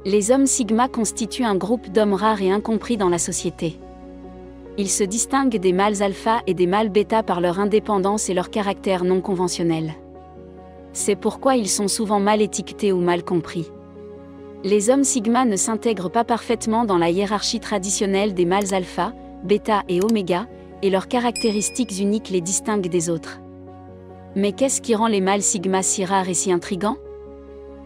Les hommes sigma constituent un groupe d'hommes rares et incompris dans la société. Ils se distinguent des mâles alpha et des mâles bêta par leur indépendance et leur caractère non conventionnel. C'est pourquoi ils sont souvent mal étiquetés ou mal compris. Les hommes sigma ne s'intègrent pas parfaitement dans la hiérarchie traditionnelle des mâles alpha, bêta et oméga, et leurs caractéristiques uniques les distinguent des autres. Mais qu'est-ce qui rend les mâles sigma si rares et si intrigants?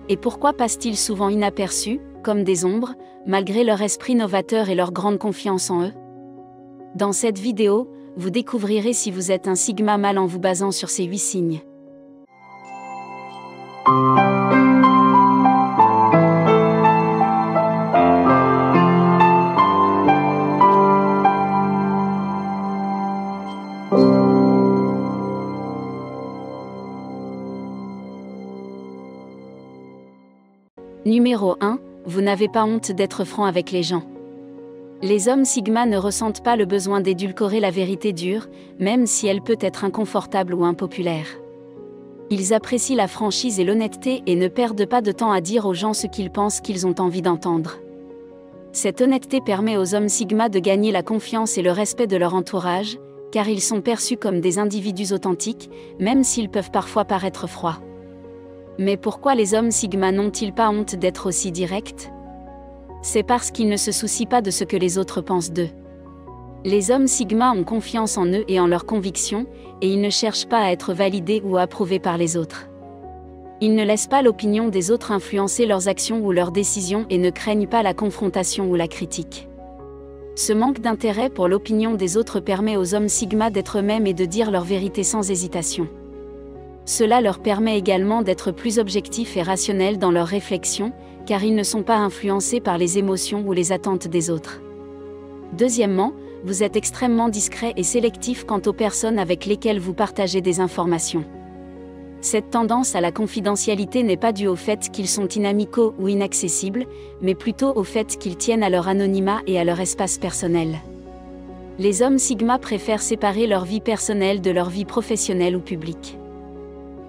Et pourquoi passent-ils souvent inaperçus, comme des ombres, malgré leur esprit novateur et leur grande confiance en eux? Dans cette vidéo, vous découvrirez si vous êtes un sigma mâle en vous basant sur ces 8 signes. Numéro 1, vous n'avez pas honte d'être franc avec les gens. Les hommes sigma ne ressentent pas le besoin d'édulcorer la vérité dure, même si elle peut être inconfortable ou impopulaire. Ils apprécient la franchise et l'honnêteté et ne perdent pas de temps à dire aux gens ce qu'ils pensent qu'ils ont envie d'entendre. Cette honnêteté permet aux hommes sigma de gagner la confiance et le respect de leur entourage, car ils sont perçus comme des individus authentiques, même s'ils peuvent parfois paraître froids. Mais pourquoi les hommes sigma n'ont-ils pas honte d'être aussi directs? C'est parce qu'ils ne se soucient pas de ce que les autres pensent d'eux. Les hommes sigma ont confiance en eux et en leurs convictions, et ils ne cherchent pas à être validés ou approuvés par les autres. Ils ne laissent pas l'opinion des autres influencer leurs actions ou leurs décisions et ne craignent pas la confrontation ou la critique. Ce manque d'intérêt pour l'opinion des autres permet aux hommes sigma d'être eux-mêmes et de dire leur vérité sans hésitation. Cela leur permet également d'être plus objectifs et rationnels dans leurs réflexions, car ils ne sont pas influencés par les émotions ou les attentes des autres. Deuxièmement, vous êtes extrêmement discret et sélectif quant aux personnes avec lesquelles vous partagez des informations. Cette tendance à la confidentialité n'est pas due au fait qu'ils sont inamicaux ou inaccessibles, mais plutôt au fait qu'ils tiennent à leur anonymat et à leur espace personnel. Les hommes sigma préfèrent séparer leur vie personnelle de leur vie professionnelle ou publique.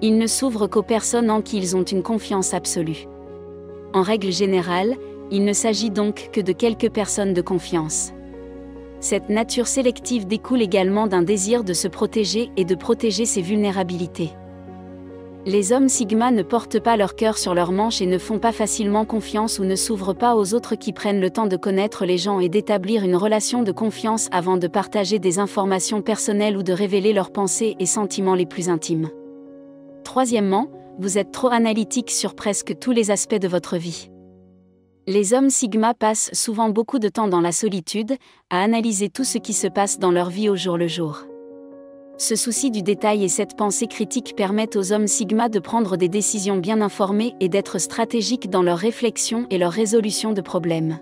Ils ne s'ouvrent qu'aux personnes en qui ils ont une confiance absolue. En règle générale, il ne s'agit donc que de quelques personnes de confiance. Cette nature sélective découle également d'un désir de se protéger et de protéger ses vulnérabilités. Les hommes sigma ne portent pas leur cœur sur leurs manches et ne font pas facilement confiance ou ne s'ouvrent pas aux autres qui prennent le temps de connaître les gens et d'établir une relation de confiance avant de partager des informations personnelles ou de révéler leurs pensées et sentiments les plus intimes. Troisièmement, vous êtes trop analytique sur presque tous les aspects de votre vie. Les hommes sigma passent souvent beaucoup de temps dans la solitude, à analyser tout ce qui se passe dans leur vie au jour le jour. Ce souci du détail et cette pensée critique permettent aux hommes sigma de prendre des décisions bien informées et d'être stratégiques dans leurs réflexions et leur résolution de problèmes.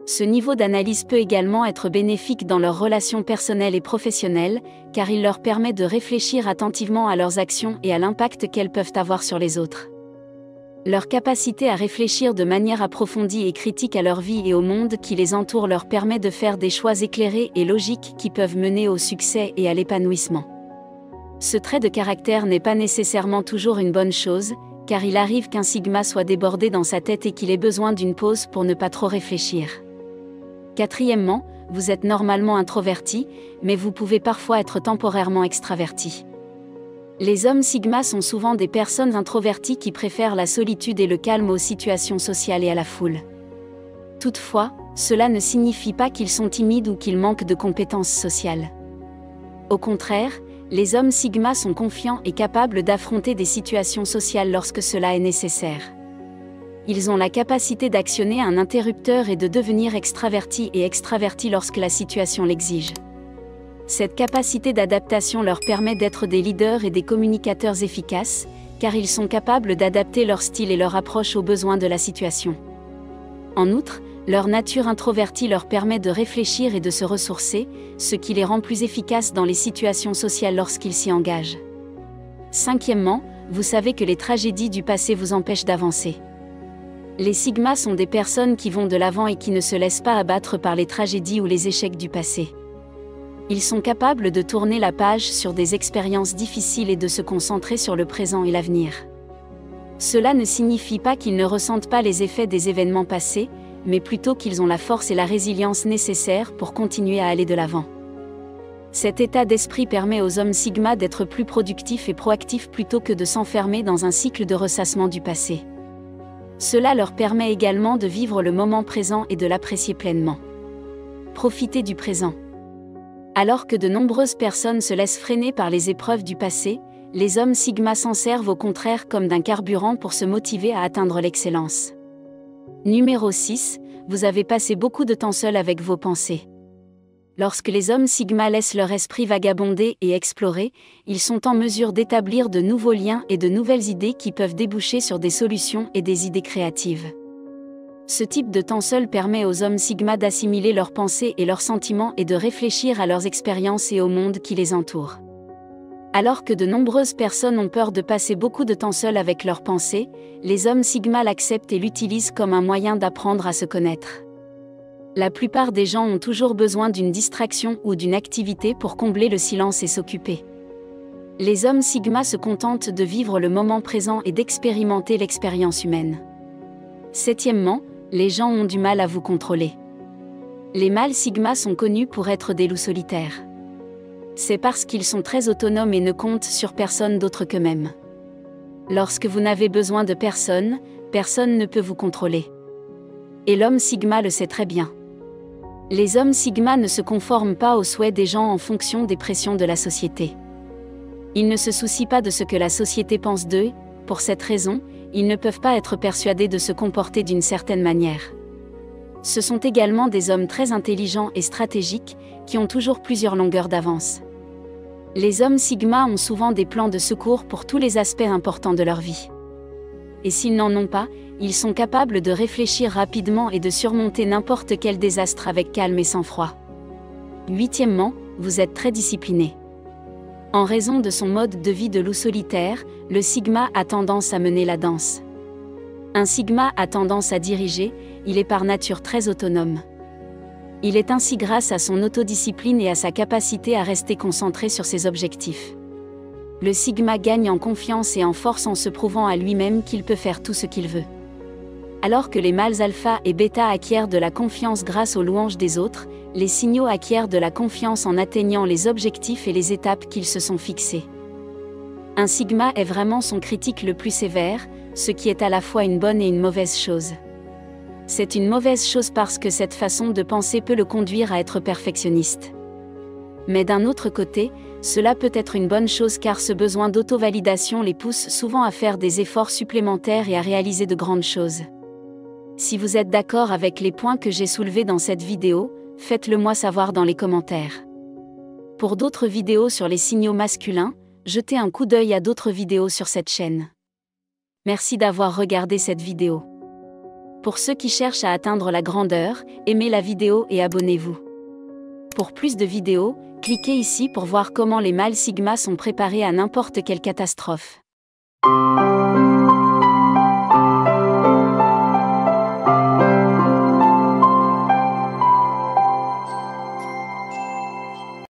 Ce niveau d'analyse peut également être bénéfique dans leurs relations personnelles et professionnelles, car il leur permet de réfléchir attentivement à leurs actions et à l'impact qu'elles peuvent avoir sur les autres. Leur capacité à réfléchir de manière approfondie et critique à leur vie et au monde qui les entoure leur permet de faire des choix éclairés et logiques qui peuvent mener au succès et à l'épanouissement. Ce trait de caractère n'est pas nécessairement toujours une bonne chose, car il arrive qu'un sigma soit débordé dans sa tête et qu'il ait besoin d'une pause pour ne pas trop réfléchir. Quatrièmement, vous êtes normalement introverti, mais vous pouvez parfois être temporairement extraverti. Les hommes sigma sont souvent des personnes introverties qui préfèrent la solitude et le calme aux situations sociales et à la foule. Toutefois, cela ne signifie pas qu'ils sont timides ou qu'ils manquent de compétences sociales. Au contraire, les hommes sigma sont confiants et capables d'affronter des situations sociales lorsque cela est nécessaire. Ils ont la capacité d'actionner un interrupteur et de devenir extravertis et extravertis lorsque la situation l'exige. Cette capacité d'adaptation leur permet d'être des leaders et des communicateurs efficaces, car ils sont capables d'adapter leur style et leur approche aux besoins de la situation. En outre, leur nature introvertie leur permet de réfléchir et de se ressourcer, ce qui les rend plus efficaces dans les situations sociales lorsqu'ils s'y engagent. Cinquièmement, vous savez que les tragédies du passé vous empêchent d'avancer. Les sigmas sont des personnes qui vont de l'avant et qui ne se laissent pas abattre par les tragédies ou les échecs du passé. Ils sont capables de tourner la page sur des expériences difficiles et de se concentrer sur le présent et l'avenir. Cela ne signifie pas qu'ils ne ressentent pas les effets des événements passés, mais plutôt qu'ils ont la force et la résilience nécessaires pour continuer à aller de l'avant. Cet état d'esprit permet aux hommes Sigma d'être plus productifs et proactifs plutôt que de s'enfermer dans un cycle de ressassement du passé. Cela leur permet également de vivre le moment présent et de l'apprécier pleinement. Profitez du présent. Alors que de nombreuses personnes se laissent freiner par les épreuves du passé, les hommes Sigma s'en servent au contraire comme d'un carburant pour se motiver à atteindre l'excellence. Numéro 6, vous avez passé beaucoup de temps seul avec vos pensées. Lorsque les hommes Sigma laissent leur esprit vagabonder et explorer, ils sont en mesure d'établir de nouveaux liens et de nouvelles idées qui peuvent déboucher sur des solutions et des idées créatives. Ce type de temps seul permet aux hommes Sigma d'assimiler leurs pensées et leurs sentiments et de réfléchir à leurs expériences et au monde qui les entoure. Alors que de nombreuses personnes ont peur de passer beaucoup de temps seuls avec leurs pensées, les hommes Sigma l'acceptent et l'utilisent comme un moyen d'apprendre à se connaître. La plupart des gens ont toujours besoin d'une distraction ou d'une activité pour combler le silence et s'occuper. Les hommes Sigma se contentent de vivre le moment présent et d'expérimenter l'expérience humaine. Septièmement, les gens ont du mal à vous contrôler. Les mâles Sigma sont connus pour être des loups solitaires. C'est parce qu'ils sont très autonomes et ne comptent sur personne d'autre qu'eux-mêmes. Lorsque vous n'avez besoin de personne, personne ne peut vous contrôler. Et l'homme Sigma le sait très bien. Les hommes Sigma ne se conforment pas aux souhaits des gens en fonction des pressions de la société. Ils ne se soucient pas de ce que la société pense d'eux, pour cette raison, ils ne peuvent pas être persuadés de se comporter d'une certaine manière. Ce sont également des hommes très intelligents et stratégiques, qui ont toujours plusieurs longueurs d'avance. Les hommes Sigma ont souvent des plans de secours pour tous les aspects importants de leur vie. Et s'ils n'en ont pas, ils sont capables de réfléchir rapidement et de surmonter n'importe quel désastre avec calme et sang-froid. Huitièmement, vous êtes très discipliné. En raison de son mode de vie de loup solitaire, le Sigma a tendance à mener la danse. Un Sigma a tendance à diriger, il est par nature très autonome. Il est ainsi grâce à son autodiscipline et à sa capacité à rester concentré sur ses objectifs. Le Sigma gagne en confiance et en force en se prouvant à lui-même qu'il peut faire tout ce qu'il veut. Alors que les mâles alpha et bêta acquièrent de la confiance grâce aux louanges des autres, les signaux acquièrent de la confiance en atteignant les objectifs et les étapes qu'ils se sont fixées. Un Sigma est vraiment son critique le plus sévère, ce qui est à la fois une bonne et une mauvaise chose. C'est une mauvaise chose parce que cette façon de penser peut le conduire à être perfectionniste. Mais d'un autre côté, cela peut être une bonne chose car ce besoin d'auto-validation les pousse souvent à faire des efforts supplémentaires et à réaliser de grandes choses. Si vous êtes d'accord avec les points que j'ai soulevés dans cette vidéo, faites-le moi savoir dans les commentaires. Pour d'autres vidéos sur les signaux masculins, jetez un coup d'œil à d'autres vidéos sur cette chaîne. Merci d'avoir regardé cette vidéo. Pour ceux qui cherchent à atteindre la grandeur, aimez la vidéo et abonnez-vous. Pour plus de vidéos, cliquez ici pour voir comment les mâles Sigma sont préparés à n'importe quelle catastrophe.